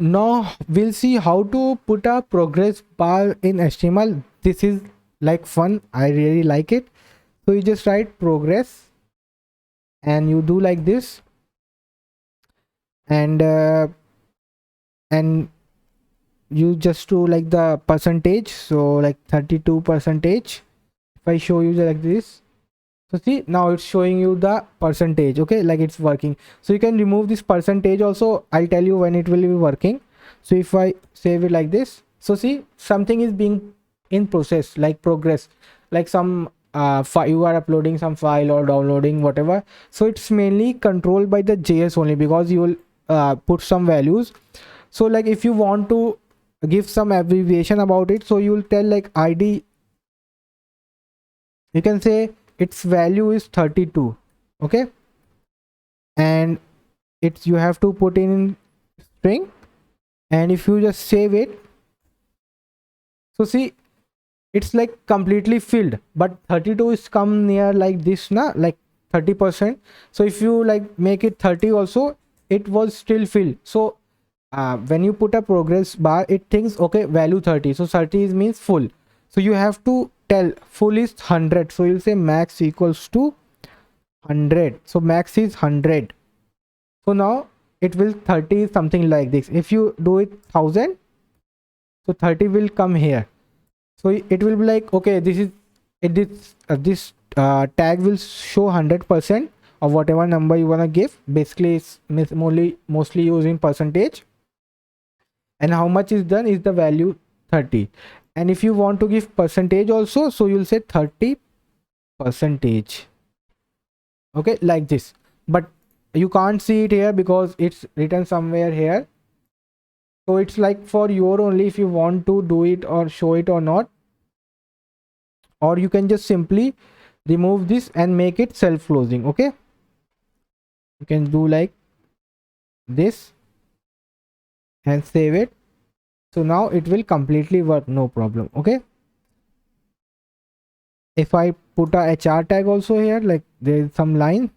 now we'll see how to put a progress bar in HTML. This is like fun, I really like it. So you just write progress and you do like this, and you just do like the percentage, so like 32 percentage. If I show you like this, so see, now it's showing you the percentage. Okay, like it's working. So you can remove this percentage also, I'll tell you when it will be working. So if I save it like this, so see, something is being in process, like progress, like some you are uploading some file or downloading whatever. So it's mainly controlled by the JS only, because you will put some values. So like if you want to give some abbreviation about it, so you will tell like id, you can say its value is 32. Okay, and it's, you have to put in string, and if you just save it, so see, it's like completely filled, but 32 is come near like this na, like 30%. So if you like make it 30 also, it was still filled. So when you put a progress bar, it thinks okay, value 30, so 30 is means full. So you have to tell full is 100, so you'll say max equals to 100. So max is 100. So now it will 30 something like this. If you do it 1000, so 30 will come here. So it will be like okay, this is it, this tag will show 100% of whatever number you want to give. Basically it's mostly using percentage, and how much is done is the value 30. And if you want to give percentage also, so you'll say 30 percentage. Okay, like this. But you can't see it here because it's written somewhere here. So it's like for your only, if you want to do it or show it or not. Or you can just simply remove this and make it self closing. Okay, you can do like this and save it. So now it will completely work, no problem. Okay, if I put a HR tag also here, like there is some line.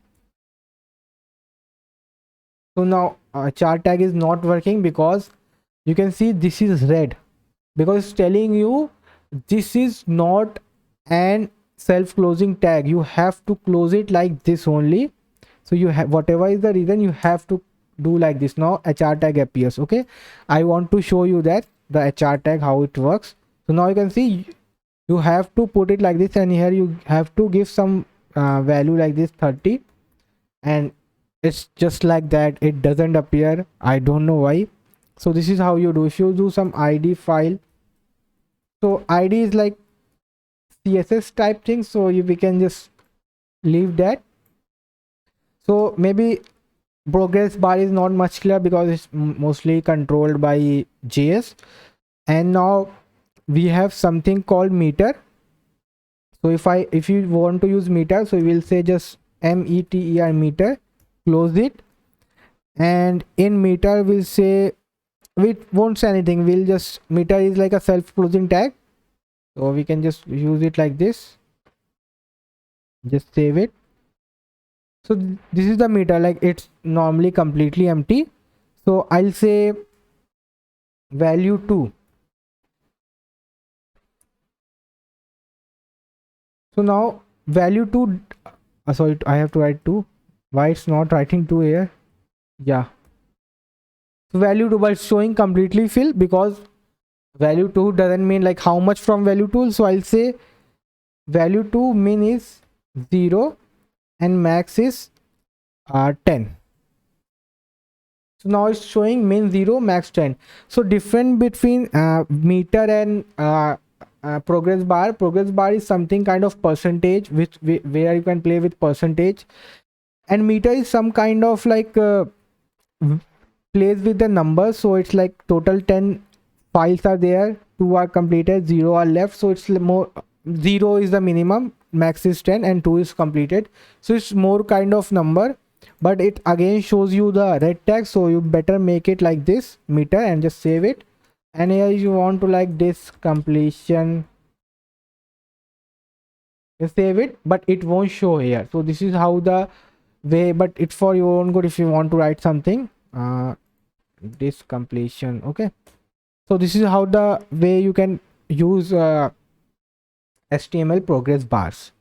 So now HR tag is not working because you can see this is red, because it's telling you this is not an self closing tag, you have to close it like this only. So you have, whatever is the reason, you have to do like this. Now HR tag appears. Okay, I want to show you that the HR tag how it works. So now you can see you have to put it like this, and here you have to give some value like this 30, and it's just like that, it doesn't appear, I don't know why. So this is how you do. If you do some id file, so id is like CSS type thing, so we can just leave that. So maybe progress bar is not much clear because it's mostly controlled by JS. And now we have something called meter. So if you want to use meter, so we'll say just meter, meter, close it. And in meter we'll say, we won't say anything, we'll just, meter is like a self closing tag, so we can just use it like this, just save it. So this is the meter, like it's normally completely empty. So I'll say value 2. So now value 2, sorry, I have to write 2. Why it's not writing 2 here? Yeah, so value 2, but it's showing completely fill because value 2 doesn't mean like how much from value 2. So I'll say value 2 min is 0 and max is 10. So now it's showing min 0, max 10. So different between meter and progress bar. Progress bar is something kind of percentage, which where you can play with percentage, and meter is some kind of like plays with the numbers. So it's like total 10 files are there, 2 are completed, 0 are left. So it's more, 0 is the minimum, max is 10, and 2 is completed. So it's more kind of number, but it again shows you the red tag. So you better make it like this meter and just save it. And here you want to like this completion, you save it, but it won't show here. So this is how the way, but it's for your own good if you want to write something. this completion. Okay, so this is how the way you can use HTML progress bars.